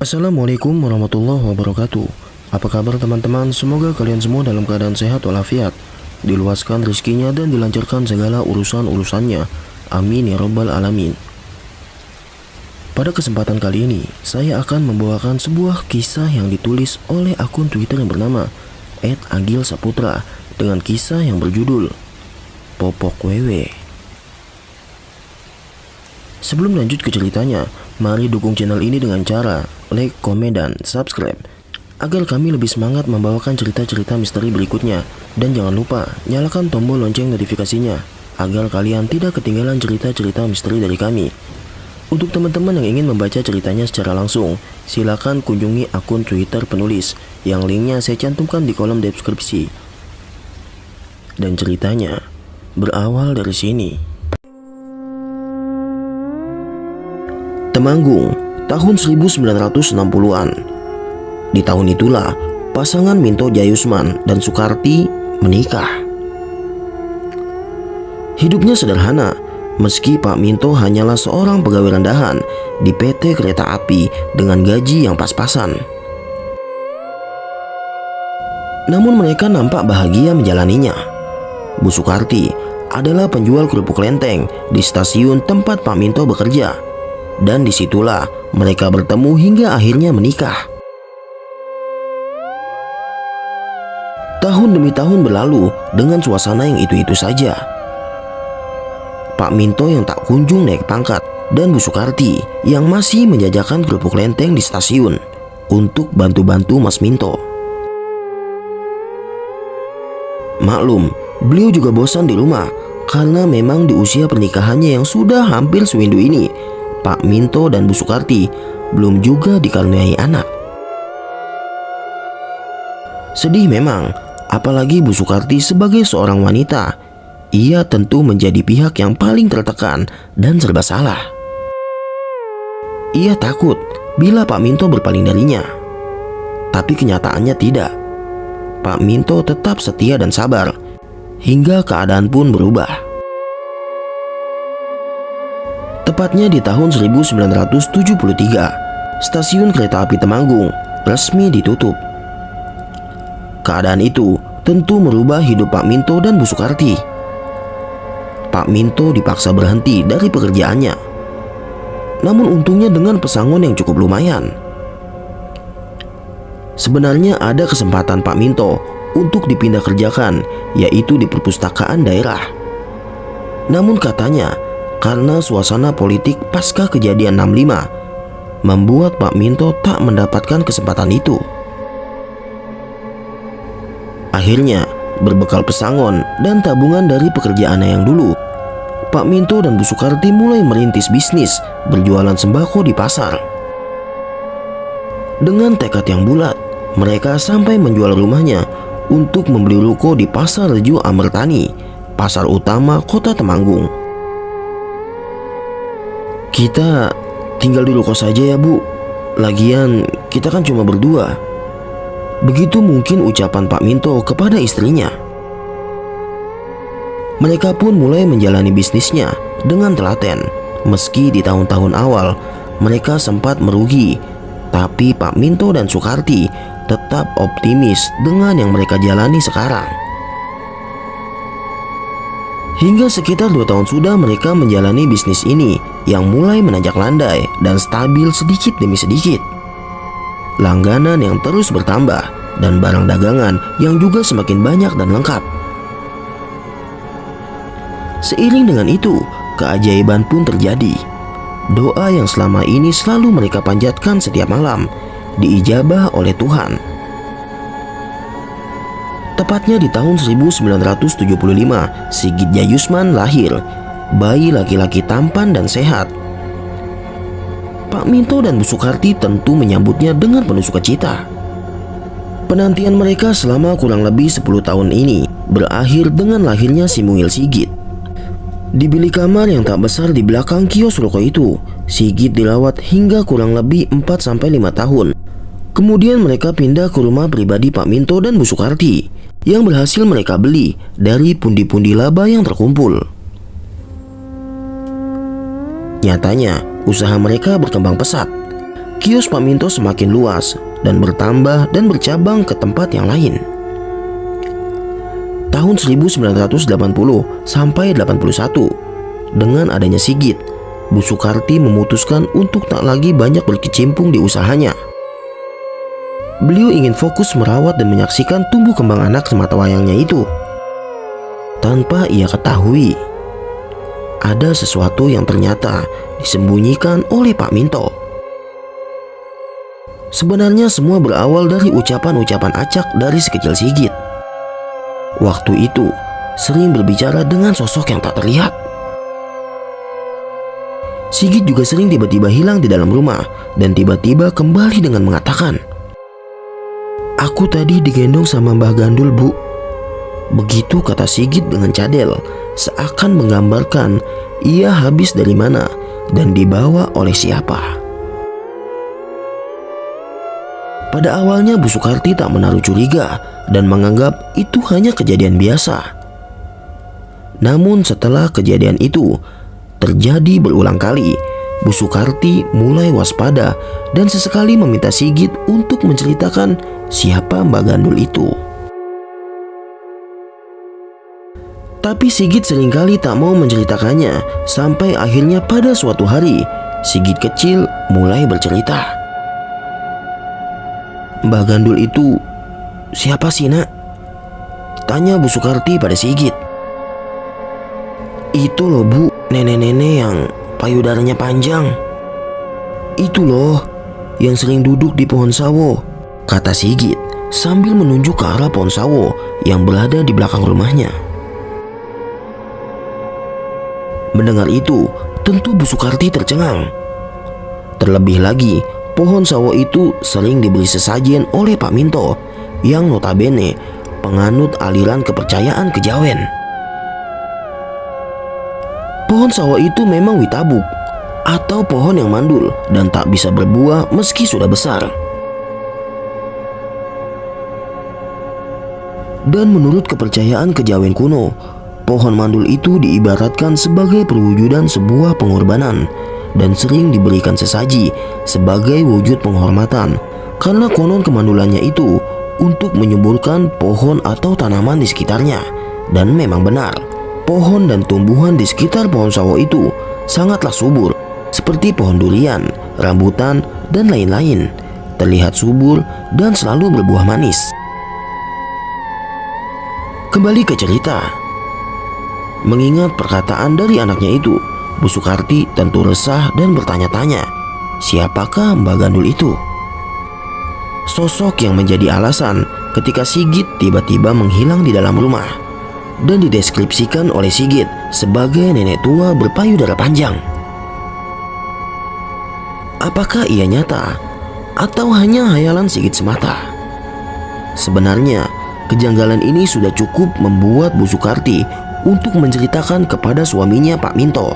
Assalamualaikum warahmatullahi wabarakatuh. Apa kabar teman-teman? Semoga kalian semua dalam keadaan sehat walafiat, diluaskan rezekinya dan dilancarkan segala urusan-urusannya. Amin ya rabbal alamin. Pada kesempatan kali ini, saya akan membawakan sebuah kisah yang ditulis oleh akun Twitter yang bernama @agilsaputra dengan kisah yang berjudul Popok Wewe. Sebelum lanjut ke ceritanya, mari dukung channel ini dengan cara like, komen, dan subscribe agar kami lebih semangat membawakan cerita-cerita misteri berikutnya. Dan jangan lupa nyalakan tombol lonceng notifikasinya agar kalian tidak ketinggalan cerita-cerita misteri dari kami. Untuk teman-teman yang ingin membaca ceritanya secara langsung, silakan kunjungi akun Twitter penulis yang linknya saya cantumkan di kolom deskripsi. Dan ceritanya berawal dari sini. Temanggung, tahun 1960-an. Di tahun itulah pasangan Minto Jayusman dan Sukarti menikah. Hidupnya sederhana, meski Pak Minto hanyalah seorang pegawai rendahan di PT Kereta Api dengan gaji yang pas-pasan. Namun mereka nampak bahagia menjalaninya. Bu Sukarti adalah penjual kerupuk lenteng di stasiun tempat Pak Minto bekerja. Dan disitulah mereka bertemu hingga akhirnya menikah. Tahun demi tahun berlalu dengan suasana yang itu-itu saja. Pak Minto yang tak kunjung naik pangkat dan Bu Sukarti yang masih menjajakan kerupuk lenteng di stasiun untuk bantu-bantu Mas Minto. Maklum, beliau juga bosan di rumah karena memang di usia pernikahannya yang sudah hampir sewindu ini, Pak Minto dan Bu Sukarti belum juga dikaruniai anak. Sedih memang, apalagi Bu Sukarti sebagai seorang wanita. Ia tentu menjadi pihak yang paling tertekan dan serba salah. Ia takut bila Pak Minto berpaling darinya. Tapi kenyataannya tidak. Pak Minto tetap setia dan sabar hingga keadaan pun berubah. Tepatnya di tahun 1973, stasiun kereta api Temanggung resmi ditutup. Keadaan itu tentu merubah hidup Pak Minto dan Bu Sukarti. Pak Minto dipaksa berhenti dari pekerjaannya. Namun untungnya dengan pesangon yang cukup lumayan. Sebenarnya ada kesempatan Pak Minto untuk dipindah kerjakan, yaitu di perpustakaan daerah. Namun katanya, karena suasana politik pasca kejadian 65 membuat Pak Minto tak mendapatkan kesempatan itu. Akhirnya, berbekal pesangon dan tabungan dari pekerjaannya yang dulu, Pak Minto dan Bu Sukarti mulai merintis bisnis berjualan sembako di pasar. Dengan tekad yang bulat, mereka sampai menjual rumahnya untuk membeli ruko di Pasar Rejo Amertani, pasar utama kota Temanggung. "Kita tinggal di ruko saja ya Bu, lagian kita kan cuma berdua." Begitu mungkin ucapan Pak Minto kepada istrinya. Mereka pun mulai menjalani bisnisnya dengan telaten. Meski di tahun-tahun awal mereka sempat merugi, tapi Pak Minto dan Sukarti tetap optimis dengan yang mereka jalani sekarang. Hingga sekitar 2 tahun sudah mereka menjalani bisnis ini yang mulai menanjak landai dan stabil sedikit demi sedikit. Langganan yang terus bertambah dan barang dagangan yang juga semakin banyak dan lengkap. Seiring dengan itu, keajaiban pun terjadi. Doa yang selama ini selalu mereka panjatkan setiap malam diijabah oleh Tuhan. Tepatnya di tahun 1975, Sigit Jayusman lahir, bayi laki-laki tampan dan sehat. Pak Minto dan Bu Sukarti tentu menyambutnya dengan penuh sukacita. Penantian mereka selama kurang lebih 10 tahun ini berakhir dengan lahirnya si mungil Sigit. Di bilik kamar yang tak besar di belakang kios ruko itu, Sigit dirawat hingga kurang lebih 4-5 tahun. Kemudian mereka pindah ke rumah pribadi Pak Minto dan Bu Sukarti yang berhasil mereka beli dari pundi-pundi laba yang terkumpul. Nyatanya, usaha mereka berkembang pesat. kios Pak Minto semakin luas dan bertambah dan bercabang ke tempat yang lain. Tahun 1980 sampai 81, dengan adanya Sigit, Bu Sukarti memutuskan untuk tak lagi banyak berkecimpung di usahanya. Beliau ingin fokus merawat dan menyaksikan tumbuh kembang anak sematawayangnya itu. Tanpa ia ketahui, ada sesuatu yang ternyata disembunyikan oleh Pak Minto. Sebenarnya semua berawal dari ucapan-ucapan acak dari sekecil Sigit. Waktu itu sering berbicara dengan sosok yang tak terlihat. Sigit juga sering tiba-tiba hilang di dalam rumah dan tiba-tiba kembali dengan mengatakan, "Aku tadi digendong sama Mbah Gandul, Bu." Begitu kata Sigit dengan cadel, seakan menggambarkan ia habis dari mana dan dibawa oleh siapa. Pada awalnya Bu Sukarti tak menaruh curiga dan menganggap itu hanya kejadian biasa. Namun setelah kejadian itu terjadi berulang kali, Bu Sukarti mulai waspada dan sesekali meminta Sigit untuk menceritakan siapa Mbak Gandul itu. Tapi Sigit seringkali tak mau menceritakannya, sampai akhirnya pada suatu hari Sigit kecil mulai bercerita. "Mbah Gandul itu siapa sih, Nak?" tanya Bu Sukarti pada Sigit. "Itu loh, Bu, nenek-nenek yang payudaranya panjang. Itu loh, yang sering duduk di pohon sawo," kata Sigit sambil menunjuk ke arah pohon sawo yang berada di belakang rumahnya. Mendengar itu, tentu Bu Sukarti tercengang. Terlebih lagi, pohon sawo itu sering diberi sesajen oleh Pak Minto yang notabene penganut aliran kepercayaan kejawen. Pohon sawo itu memang witabuk atau pohon yang mandul dan tak bisa berbuah meski sudah besar. Dan menurut kepercayaan kejawen kuno, pohon mandul itu diibaratkan sebagai perwujudan sebuah pengorbanan dan sering diberikan sesaji sebagai wujud penghormatan, karena konon kemandulannya itu untuk menyuburkan pohon atau tanaman di sekitarnya. Dan memang benar, pohon dan tumbuhan di sekitar pohon sawo itu sangatlah subur, seperti pohon durian, rambutan, dan lain-lain, terlihat subur dan selalu berbuah manis. Kembali ke cerita. Mengingat perkataan dari anaknya itu, Bu Sukarti tentu resah dan bertanya-tanya, siapakah Mbah Gandul itu? Sosok yang menjadi alasan ketika Sigit tiba-tiba menghilang di dalam rumah dan dideskripsikan oleh Sigit sebagai nenek tua berpayudara panjang. Apakah ia nyata atau hanya hayalan Sigit semata? Sebenarnya, kejanggalan ini sudah cukup membuat Bu Sukarti untuk menceritakan kepada suaminya Pak Minto.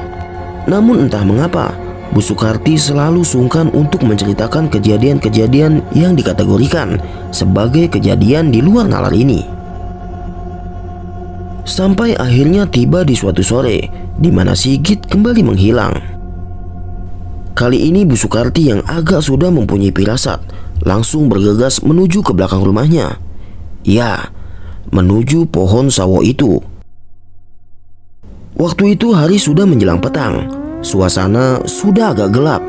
Namun entah mengapa, Bu Sukarti selalu sungkan untuk menceritakan kejadian-kejadian yang dikategorikan sebagai kejadian di luar nalar ini. Sampai akhirnya tiba di suatu sore di mana Sigit kembali menghilang. Kali ini Bu Sukarti yang agak sudah mempunyai firasat langsung bergegas menuju ke belakang rumahnya. Ya, menuju pohon sawo itu. Waktu itu hari sudah menjelang petang. Suasana sudah agak gelap.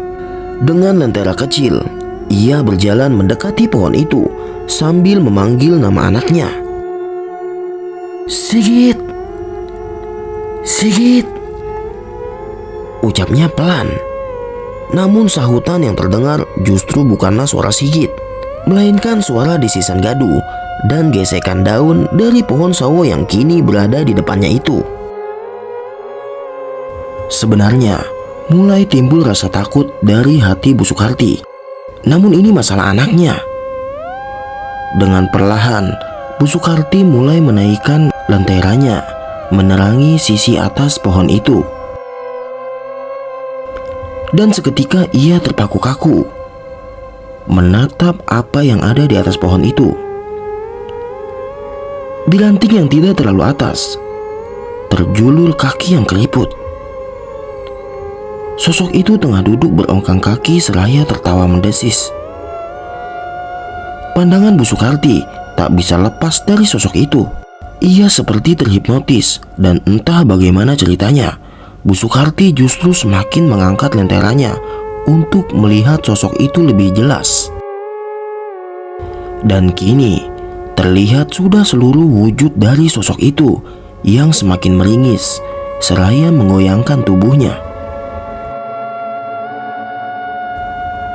Dengan lentera kecil, ia berjalan mendekati pohon itu sambil memanggil nama anaknya. "Sigit! Sigit!" ucapnya pelan. Namun sahutan yang terdengar justru bukanlah suara Sigit, melainkan suara desisan gaduh dan gesekan daun dari pohon sawo yang kini berada di depannya itu. Sebenarnya mulai timbul rasa takut dari hati Bu Sukarti. Namun ini masalah anaknya. Dengan perlahan, Bu Sukarti mulai menaikkan lenteranya, menerangi sisi atas pohon itu. Dan seketika ia terpaku-kaku, menatap apa yang ada di atas pohon itu. Di ranting yang tidak terlalu atas, terjulur kaki yang keriput. Sosok itu tengah duduk berongkang kaki seraya tertawa mendesis. Pandangan Bu Sukarti tak bisa lepas dari sosok itu. Ia seperti terhipnotis dan entah bagaimana ceritanya, Bu Sukarti justru semakin mengangkat lenteranya untuk melihat sosok itu lebih jelas. Dan kini terlihat sudah seluruh wujud dari sosok itu yang semakin meringis seraya menggoyangkan tubuhnya.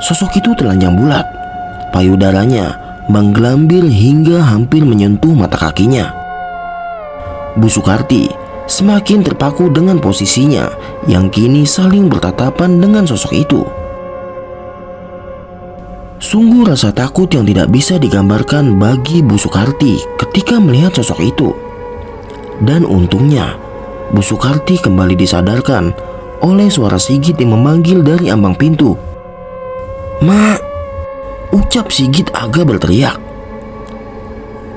Sosok itu telanjang bulat, payudaranya menggelambir hingga hampir menyentuh mata kakinya. Bu Sukarti semakin terpaku dengan posisinya yang kini saling bertatapan dengan sosok itu. Sungguh rasa takut yang tidak bisa digambarkan bagi Bu Sukarti ketika melihat sosok itu. Dan untungnya Bu Sukarti kembali disadarkan oleh suara Sigit yang memanggil dari ambang pintu. "Mak!" ucap Sigit agak berteriak.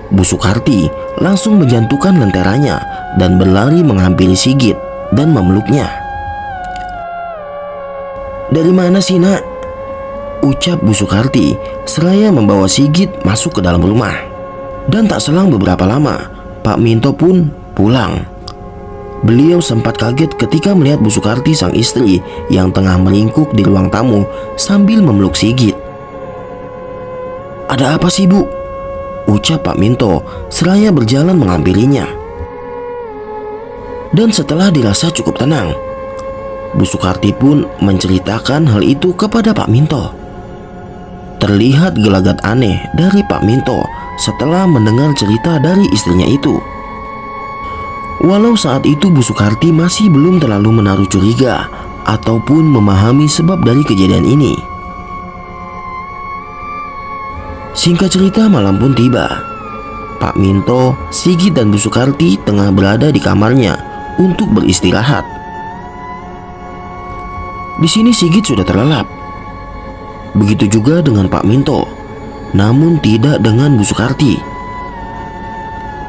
Bu Sukarti langsung menjatuhkan lenteranya dan berlari menghampiri Sigit dan memeluknya. "Dari mana sih, Nak?" ucap Bu Sukarti seraya membawa Sigit masuk ke dalam rumah. Dan tak selang beberapa lama, Pak Minto pun pulang. Beliau sempat kaget ketika melihat Bu Sukarti sang istri yang tengah meringkuk di ruang tamu sambil memeluk Sigit. "Ada apa sih, Bu?" ucap Pak Minto seraya berjalan menghampirinya. Dan setelah dirasa cukup tenang, Bu Sukarti pun menceritakan hal itu kepada Pak Minto. Terlihat gelagat aneh dari Pak Minto setelah mendengar cerita dari istrinya itu. Walau saat itu Bu Sukarti masih belum terlalu menaruh curiga ataupun memahami sebab dari kejadian ini. Singkat cerita, malam pun tiba. Pak Minto, Sigit dan Bu Sukarti tengah berada di kamarnya untuk beristirahat. Di sini Sigit sudah terlelap. Begitu juga dengan Pak Minto, namun tidak dengan Bu Sukarti.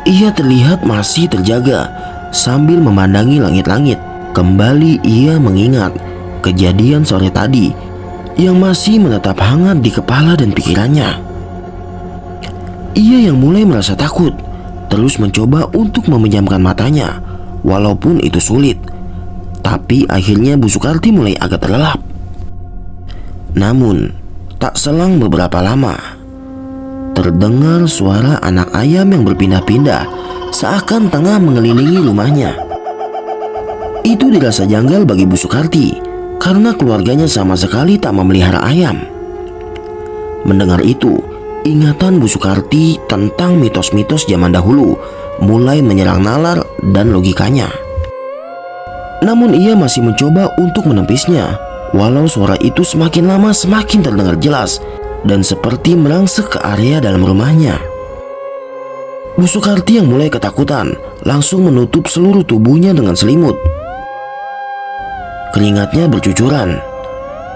Ia terlihat masih terjaga sambil memandangi langit-langit. Kembali ia mengingat kejadian sore tadi yang masih menetap hangat di kepala dan pikirannya. Ia yang mulai merasa takut terus mencoba untuk memejamkan matanya, walaupun itu sulit. Tapi akhirnya Bu Sukarti mulai agak terlelap. Namun tak selang beberapa lama, terdengar suara anak ayam yang berpindah-pindah seakan tengah mengelilingi rumahnya. Itu dirasa janggal bagi Bu Sukarti karena keluarganya sama sekali tak memelihara ayam. Mendengar itu, ingatan Bu Sukarti tentang mitos-mitos zaman dahulu mulai menyerang nalar dan logikanya. Namun ia masih mencoba untuk menempisnya, walau suara itu semakin lama semakin terdengar jelas dan seperti merangsek ke area dalam rumahnya. Bu Sukarti yang mulai ketakutan langsung menutup seluruh tubuhnya dengan selimut. Keringatnya bercucuran.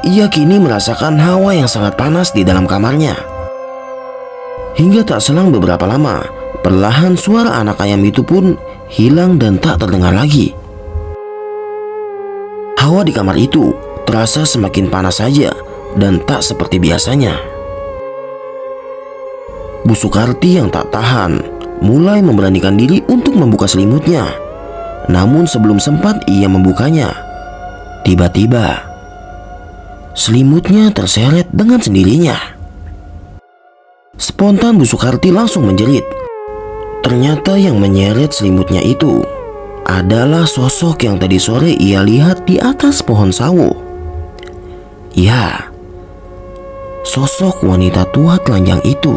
Ia kini merasakan hawa yang sangat panas di dalam kamarnya. Hingga tak selang beberapa lama, perlahan suara anak ayam itu pun hilang dan tak terdengar lagi. Hawa di kamar itu terasa semakin panas saja dan tak seperti biasanya. Bu Sukarti yang tak tahan mulai memberanikan diri untuk membuka selimutnya. Namun sebelum sempat ia membukanya, tiba-tiba selimutnya terseret dengan sendirinya. Spontan Bu Sukarti langsung menjerit. Ternyata yang menyeret selimutnya itu adalah sosok yang tadi sore ia lihat di atas pohon sawo. Ya, sosok wanita tua telanjang itu.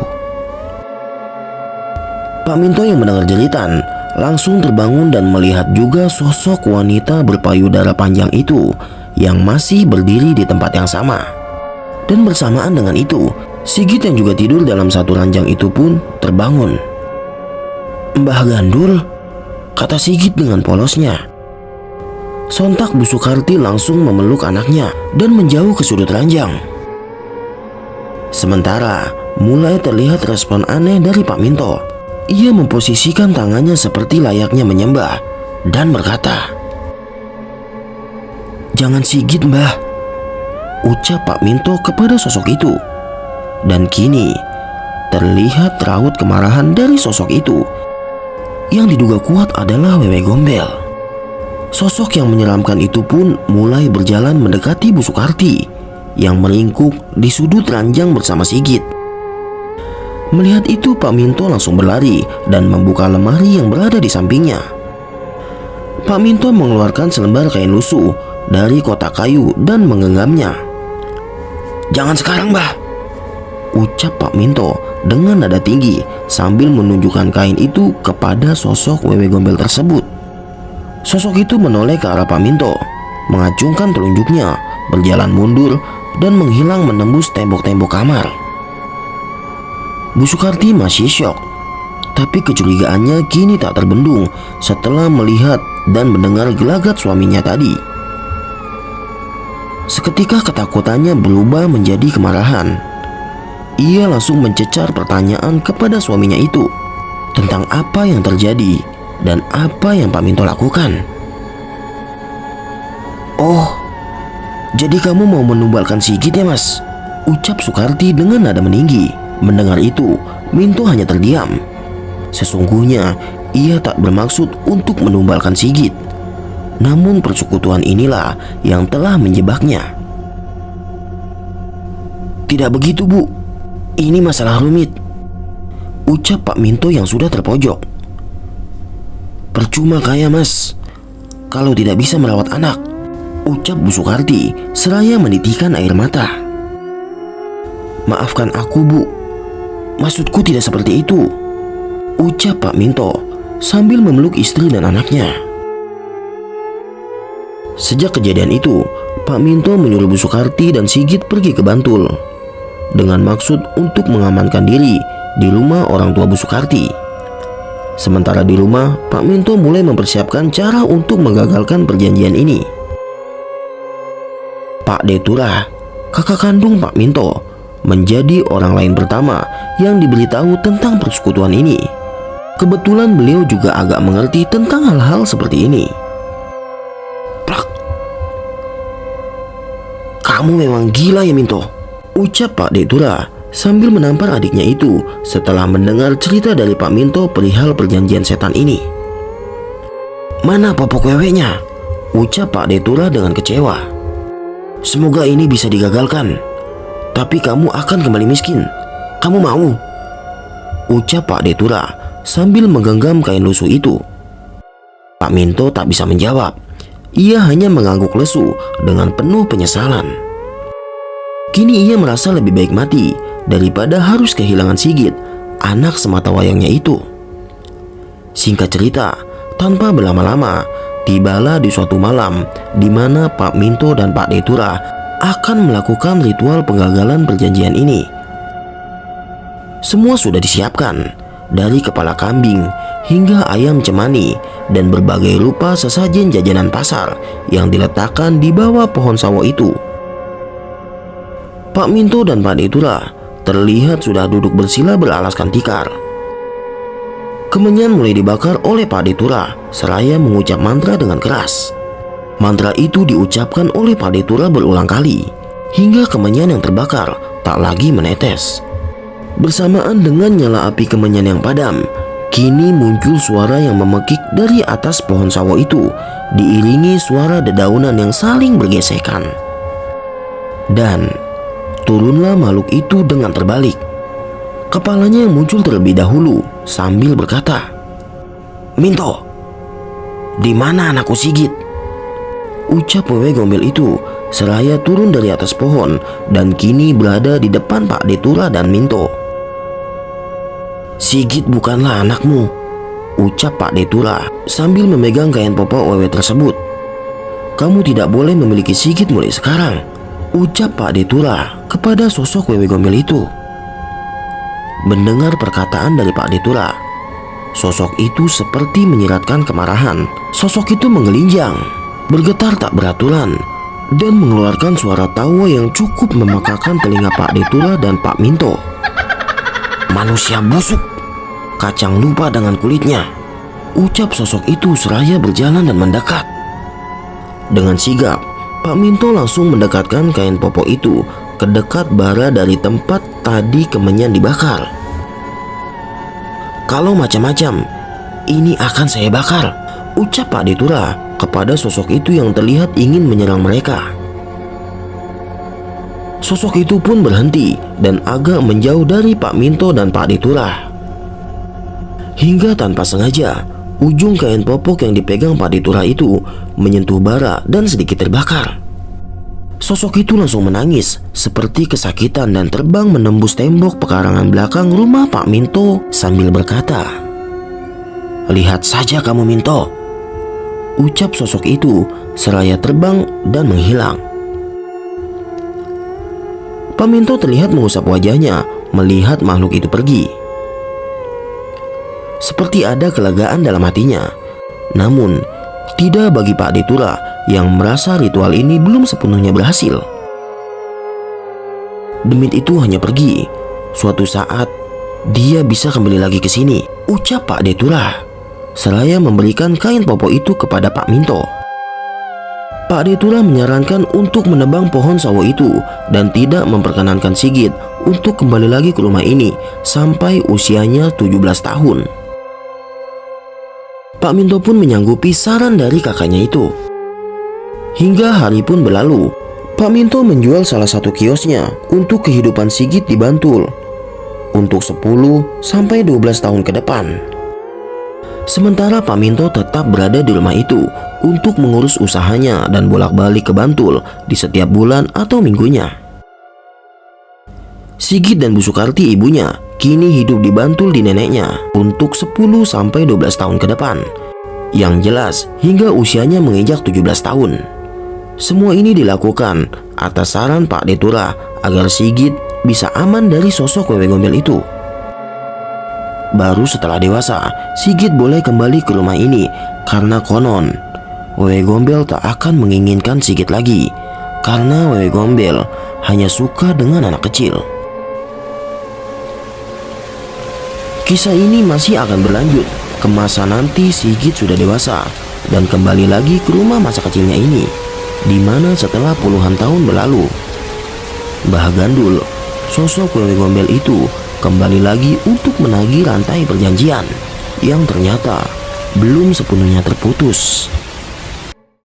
Pak Minto yang mendengar jeritan langsung terbangun dan melihat juga sosok wanita berpayudara panjang itu yang masih berdiri di tempat yang sama. Dan bersamaan dengan itu, Sigit yang juga tidur dalam satu ranjang itu pun terbangun. "Mbah Gandul," kata Sigit dengan polosnya. Sontak Bu Sukarti langsung memeluk anaknya dan menjauh ke sudut ranjang. Sementara mulai terlihat respon aneh dari Pak Minto. Ia memposisikan tangannya seperti layaknya menyembah dan berkata, "Jangan sigit, Mbah," ucap Pak Minto kepada sosok itu. Dan kini terlihat raut kemarahan dari sosok itu. Yang diduga kuat adalah Wewe Gombel. Sosok yang menyeramkan itu pun mulai berjalan mendekati Bu Sukarti yang meringkuk di sudut ranjang bersama Sigit. Melihat itu, Pak Minto langsung berlari dan membuka lemari yang berada di sampingnya. Pak Minto mengeluarkan selembar kain lusuh dari kotak kayu dan menggenggamnya. "Jangan sekarang, Mbah," ucap Pak Minto dengan nada tinggi sambil menunjukkan kain itu kepada sosok Wewe Gombel tersebut. Sosok itu menoleh ke arah Pak Minto, mengacungkan telunjuknya, berjalan mundur dan menghilang menembus tembok-tembok kamar. Bu Sukarti masih syok, tapi kecurigaannya kini tak terbendung setelah melihat dan mendengar gelagat suaminya tadi. Seketika ketakutannya berubah menjadi kemarahan. Ia langsung mencecar pertanyaan kepada suaminya itu tentang apa yang terjadi dan apa yang Pak Minto lakukan. "Oh, jadi kamu mau menumbalkan Sigit ya, Mas?" ucap Sukarti dengan nada meninggi. Mendengar itu, Minto hanya terdiam. Sesungguhnya ia tak bermaksud untuk menumbalkan Sigit, namun persekutuan inilah yang telah menjebaknya. "Tidak begitu, Bu. Ini masalah rumit," ucap Pak Minto yang sudah terpojok. "Percuma kaya, Mas, kalau tidak bisa merawat anak," ucap Bu Sukarti seraya menitikkan air mata. "Maafkan aku, Bu. Maksudku tidak seperti itu," ucap Pak Minto sambil memeluk istri dan anaknya. Sejak kejadian itu, Pak Minto menyuruh Bu Sukarti dan Sigit pergi ke Bantul dengan maksud untuk mengamankan diri di rumah orang tua Bu Sukarti. Sementara di rumah, Pak Minto mulai mempersiapkan cara untuk menggagalkan perjanjian ini. Pak Detura, kakak kandung Pak Minto, menjadi orang lain pertama yang diberitahu tentang persekutuan ini. Kebetulan beliau juga agak mengerti tentang hal-hal seperti ini. "Plak, kamu memang gila ya, Minto," ucap Pak Detura sambil menampar adiknya itu setelah mendengar cerita dari Pak Minto perihal perjanjian setan ini. "Mana popok wewenya?" ucap Pak Detura dengan kecewa. "Semoga ini bisa digagalkan, tapi kamu akan kembali miskin. Kamu mau?" ucap Pak Detura sambil menggenggam kain lusuh itu. Pak Minto tak bisa menjawab. Ia hanya mengangguk lesu dengan penuh penyesalan. Kini ia merasa lebih baik mati daripada harus kehilangan Sigit, anak semata wayangnya itu. Singkat cerita, tanpa berlama-lama, tibalah di suatu malam di mana Pak Minto dan Pak Detura akan melakukan ritual penggagalan perjanjian ini. Semua sudah disiapkan, dari kepala kambing hingga ayam cemani dan berbagai rupa sesajen jajanan pasar yang diletakkan di bawah pohon sawo itu. Pak Minto dan Pak Detura terlihat sudah duduk bersila beralaskan tikar. Kemenyan mulai dibakar oleh Pak Detura seraya mengucap mantra dengan keras. Mantra itu diucapkan oleh Pak Detura berulang kali hingga kemenyan yang terbakar tak lagi menetes. Bersamaan dengan nyala api kemenyan yang padam, kini muncul suara yang memekik dari atas pohon sawo itu, diiringi suara dedaunan yang saling bergesekan. Dan turunlah makhluk itu dengan terbalik. Kepalanya yang muncul terlebih dahulu sambil berkata, "Minto, di mana anakku Sigit?" ucap Wewe Gombel itu seraya turun dari atas pohon dan kini berada di depan Pak Detura dan Minto. "Sigit bukanlah anakmu," ucap Pak Detura sambil memegang kain popok Wewe tersebut. "Kamu tidak boleh memiliki Sigit mulai sekarang," ucap Pak Detura kepada sosok Wewe Gombel itu. Mendengar perkataan dari Pak Detura, sosok itu seperti menyiratkan kemarahan. Sosok itu menggelinjang, bergetar tak beraturan, dan mengeluarkan suara tawa yang cukup memekakan telinga Pak Detura dan Pak Minto. "Manusia busuk, kacang lupa dengan kulitnya," ucap sosok itu seraya berjalan dan mendekat. Dengan sigap, Pak Minto langsung mendekatkan kain popo itu ke dekat bara dari tempat tadi kemenyan dibakar. "Kalau macam-macam, ini akan saya bakar," ucap Pak Detura kepada sosok itu yang terlihat ingin menyerang mereka. Sosok itu pun berhenti dan agak menjauh dari Pak Minto dan Pak Detura. Hingga tanpa sengaja, ujung kain popok yang dipegang Pak Detura itu menyentuh bara dan sedikit terbakar. Sosok itu langsung menangis seperti kesakitan dan terbang menembus tembok pekarangan belakang rumah Pak Minto sambil berkata, "Lihat saja kamu Minto," ucap sosok itu seraya terbang dan menghilang. Pak Minto terlihat mengusap wajahnya melihat makhluk itu pergi. Seperti ada kelegaan dalam hatinya. Namun, tidak bagi Pak Detura yang merasa ritual ini belum sepenuhnya berhasil. Demit itu hanya pergi. Suatu saat, dia bisa kembali lagi ke sini, ucap Pak Detura, seraya memberikan kain popo itu kepada Pak Minto. Pak Detura menyarankan untuk menebang pohon sawo itu dan tidak memperkenankan Sigit untuk kembali lagi ke rumah ini sampai usianya 17 tahun. Pak Minto pun menyanggupi saran dari kakaknya itu. Hingga hari pun berlalu, Pak Minto menjual salah satu kiosnya untuk kehidupan Sigit di Bantul untuk 10 sampai 12 tahun ke depan. Sementara Pak Minto tetap berada di rumah itu untuk mengurus usahanya dan bolak-balik ke Bantul di setiap bulan atau minggunya. Sigit dan Bu Sukarti ibunya kini hidup di Bantul di neneknya untuk 10 sampai 12 tahun ke depan. Yang jelas hingga usianya menginjak 17 tahun. Semua ini dilakukan atas saran Pak Detura agar Sigit bisa aman dari sosok wewe gombel itu. Baru setelah dewasa, Sigit boleh kembali ke rumah ini karena konon wewe gombel tak akan menginginkan Sigit lagi karena wewe gombel hanya suka dengan anak kecil. Kisah ini masih akan berlanjut ke masa nanti Sigit sudah dewasa dan kembali lagi ke rumah masa kecilnya ini, di mana setelah puluhan tahun berlalu, Mbah Gandul, sosok wewe gombel itu kembali lagi untuk menagih rantai perjanjian yang ternyata belum sepenuhnya terputus.